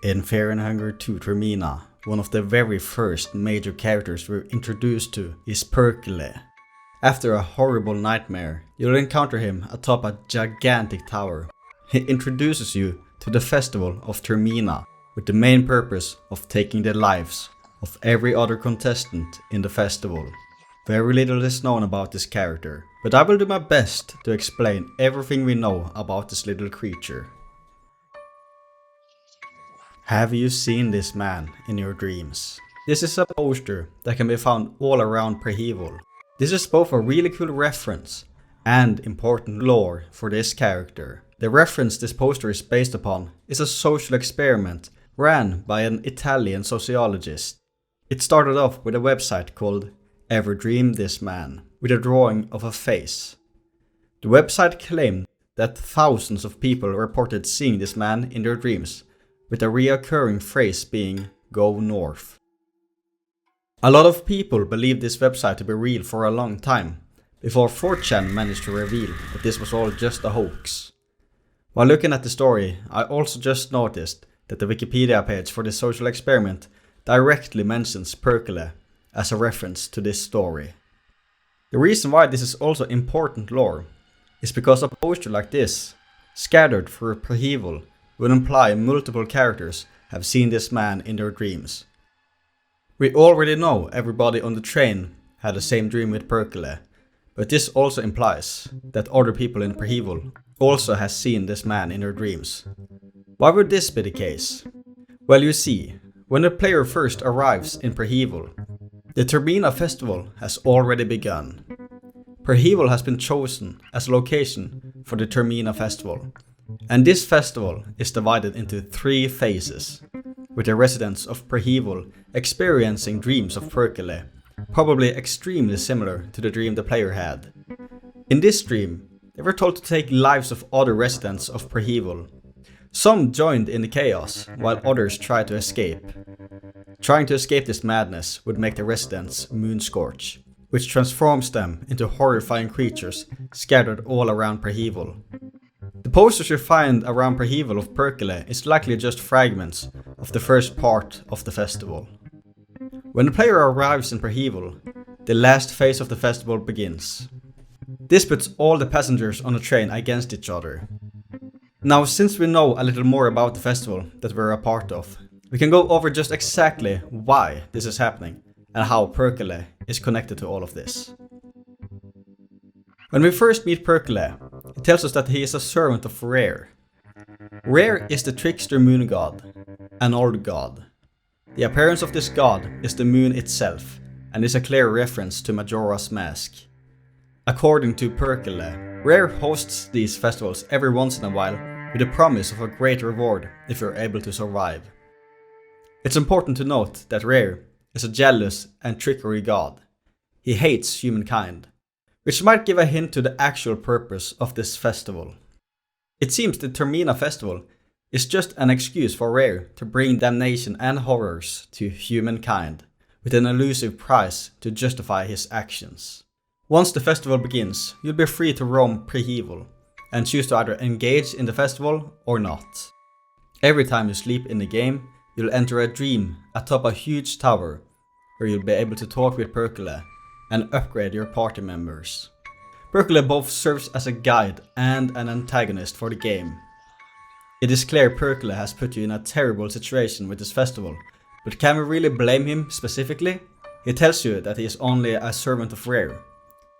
In Fear and Hunger 2 Termina, one of the very first major characters we're introduced to is Perk'ele. After a horrible nightmare, you'll encounter him atop a gigantic tower. He introduces you to the festival of Termina with the main purpose of taking the lives of every other contestant in the festival. Very little is known about this character, but I will do my best to explain everything we know about this little creature. Have you seen this man in your dreams? This is a poster that can be found all around Perk'ele. This is both a really cool reference and important lore for this character. The reference this poster is based upon is a social experiment ran by an Italian sociologist. It started off with a website called Ever Dream This Man, with a drawing of a face. The website claimed that thousands of people reported seeing this man in their dreams, with a reoccurring phrase being "Go North." A lot of people believed this website to be real for a long time, before 4chan managed to reveal that this was all just a hoax. While looking at the story, I also just noticed that the Wikipedia page for this social experiment directly mentions Perk'ele as a reference to this story. The reason why this is also important lore is because a poster like this, scattered through Perk'ele, would imply multiple characters have seen this man in their dreams. We already know everybody on the train had the same dream with Perk'ele, but this also implies that other people in Perk'ele also has seen this man in their dreams. Why would this be the case? Well, you see, when the player first arrives in Perk'ele, the Termina festival has already begun. Perk'ele has been chosen as a location for the Termina festival, and this festival is divided into 3 phases, with the residents of Perk'ele experiencing dreams of Perk'ele, probably extremely similar to the dream the player had. In this dream, they were told to take lives of other residents of Perk'ele. Some joined in the chaos, while others tried to escape. Trying to escape this madness would make the residents moon-scorch, which transforms them into horrifying creatures scattered all around Perk'ele. The posters you find around Perk'ele of Perk'ele is likely just fragments of the first part of the festival. When the player arrives in Perk'ele, the last phase of the festival begins. This puts all the passengers on the train against each other. Now, since we know a little more about the festival that we're a part of, we can go over just exactly why this is happening and how Perk'ele is connected to all of this. When we first meet Perk'ele, it tells us that he is a servant of Rare. Rare is the trickster moon god, an old god. The appearance of this god is the moon itself, and is a clear reference to Majora's Mask. According to Perk'ele, Rare hosts these festivals every once in a while with the promise of a great reward if you're able to survive. It's important to note that Rare is a jealous and trickery god. He hates humankind, which might give a hint to the actual purpose of this festival. It seems the Termina festival is just an excuse for Rare to bring damnation and horrors to humankind, with an elusive prize to justify his actions. Once the festival begins, you'll be free to roam Perk'ele, and choose to either engage in the festival or not. Every time you sleep in the game, you'll enter a dream atop a huge tower, where you'll be able to talk with Perk'ele and upgrade your party members. Perk'ele both serves as a guide and an antagonist for the game. It is clear Perk'ele has put you in a terrible situation with this festival, but can we really blame him specifically? He tells you that he is only a servant of Rare,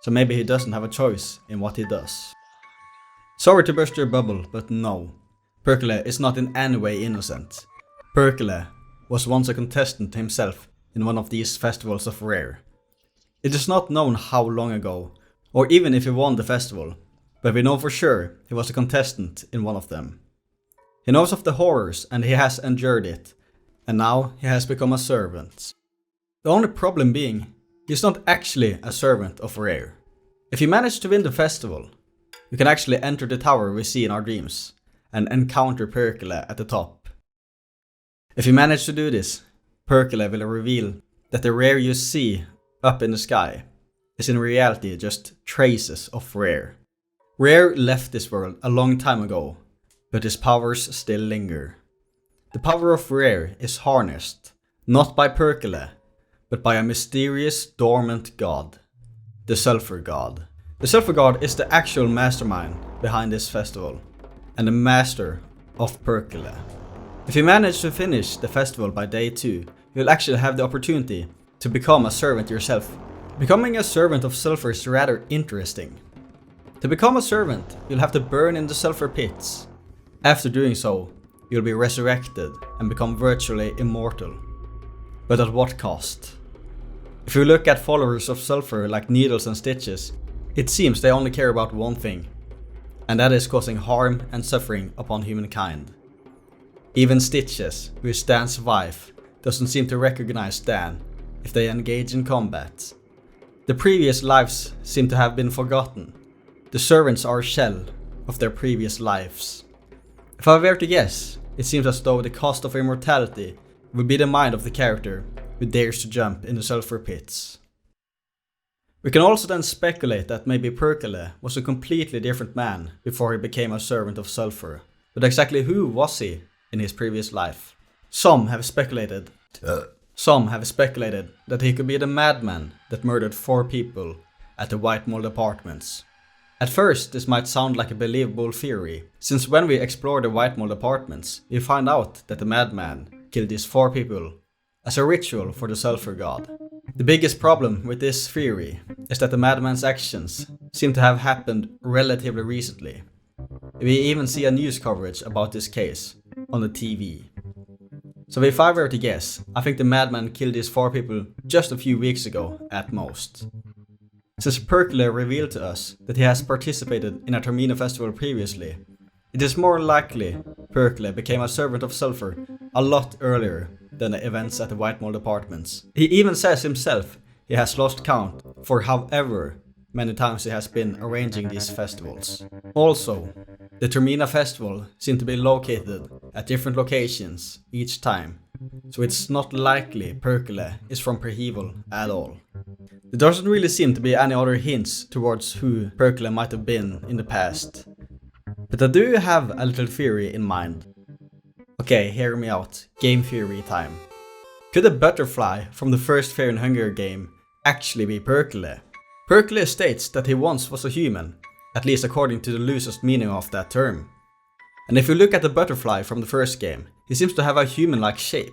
so maybe he doesn't have a choice in what he does. Sorry to burst your bubble, but no, Perk'ele is not in any way innocent. Perk'ele was once a contestant himself in one of these festivals of Rare. It is not known how long ago, or even if he won the festival, but we know for sure he was a contestant in one of them. He knows of the horrors and he has endured it, and now he has become a servant. The only problem being, he's not actually a servant of Rare. If you manage to win the festival, you can actually enter the tower we see in our dreams, and encounter Perk'ele at the top. If you manage to do this, Perk'ele will reveal that the Rare you see up in the sky is in reality just traces of Rare. Rare left this world a long time ago, but his powers still linger. The power of Rare is harnessed, not by Perk'ele, but by a mysterious dormant god, the Sulphur God. The Sulphur God is the actual mastermind behind this festival, and the master of Perk'ele. If you manage to finish the festival by day 2, you'll actually have the opportunity to become a servant yourself. Becoming a servant of Sulphur is rather interesting. To become a servant, you'll have to burn in the Sulphur pits. After doing so, you'll be resurrected and become virtually immortal. But at what cost? If you look at followers of Sulphur like Needles and Stitches, it seems they only care about one thing, and that is causing harm and suffering upon humankind. Even Stitches, who is Stan's wife, doesn't seem to recognize Stan if they engage in combat. The previous lives seem to have been forgotten. The servants are a shell of their previous lives. If I were to guess, it seems as though the cost of immortality will be the mind of the character who dares to jump in the Sulphur pits. We can also then speculate that maybe Perk'ele was a completely different man before he became a servant of Sulphur. But exactly who was he in his previous life? Some have speculated that he could be the madman that murdered 4 people at the White Mold Apartments. At first, this might sound like a believable theory, since when we explore the White Mold Apartments, we find out that the madman killed these 4 people as a ritual for the Sulphur God. The biggest problem with this theory is that the madman's actions seem to have happened relatively recently. We even see a news coverage about this case on the TV. So if I were to guess, I think the madman killed these 4 people just a few weeks ago at most. Since Perk'ele revealed to us that he has participated in a Termina festival previously, it is more likely Perk'ele became a servant of Sulphur a lot earlier than the events at the White Mold Apartments. He even says himself he has lost count for however many times he has been arranging these festivals. Also, the Termina festival seems to be located at different locations each time, so it's not likely Perk'ele is from Perk'ele at all. There doesn't really seem to be any other hints towards who Perk'ele might have been in the past. But I do have a little theory in mind. Okay, hear me out. Game theory time. Could the butterfly from the first Fear and Hunger game actually be Perk'ele? Perk'ele states that he once was a human, at least according to the loosest meaning of that term. And if you look at the butterfly from the first game, he seems to have a human-like shape.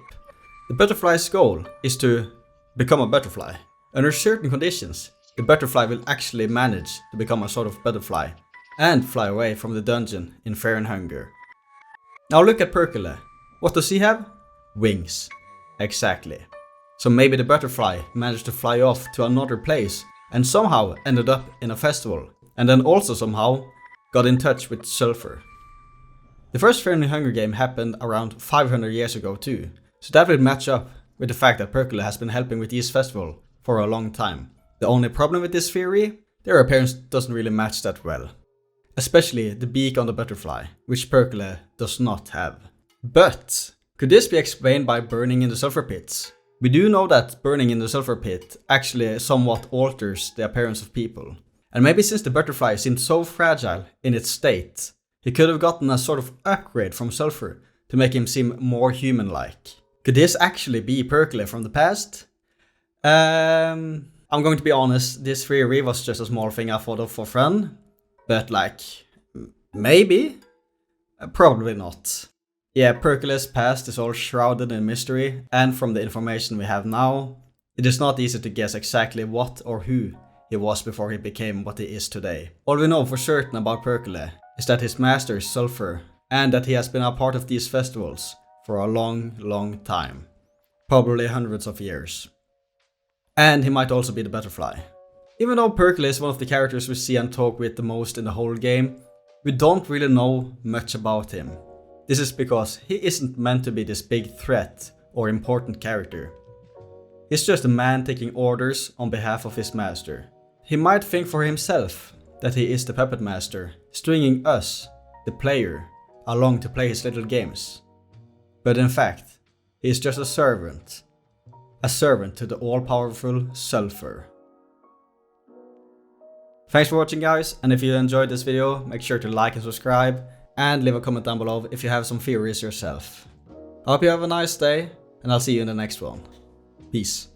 The butterfly's goal is to become a butterfly. Under certain conditions, the butterfly will actually manage to become a sort of butterfly and fly away from the dungeon in Fear and Hunger. Now look at Perk'ele. What does he have? Wings. Exactly. So maybe the butterfly managed to fly off to another place and somehow ended up in a festival, and then also somehow got in touch with Sulphur. The first Fear and Hunger game happened around 500 years ago too, so that would match up with the fact that Perk'ele has been helping with this festival for a long time. The only problem with this theory, their appearance doesn't really match that well. Especially the beak on the butterfly, which Perk'ele does not have. But could this be explained by burning in the sulphur pits? We do know that burning in the sulphur pit actually somewhat alters the appearance of people. And maybe since the butterfly seemed so fragile in its state, he could have gotten a sort of upgrade from Sulphur to make him seem more human-like. Could this actually be Perk'ele from the past? I'm going to be honest, this theory was just a small thing I thought of for fun. But like, maybe? Probably not. Yeah, Perk'ele's past is all shrouded in mystery, and from the information we have now, it is not easy to guess exactly what or who he was before he became what he is today. All we know for certain about Perk'ele is that his master is Sulphur, and that he has been a part of these festivals for a long time. Probably hundreds of years. And he might also be the butterfly. Even though Perk'ele is one of the characters we see and talk with the most in the whole game, we don't really know much about him. This is because he isn't meant to be this big threat or important character. He's just a man taking orders on behalf of his master. He might think for himself that he is the puppet master, stringing us, the player, along to play his little games. But in fact, he is just a servant to the all-powerful Sulphur. Thanks for watching guys, and if you enjoyed this video, make sure to like and subscribe, and leave a comment down below if you have some theories yourself. I hope you have a nice day, and I'll see you in the next one. Peace.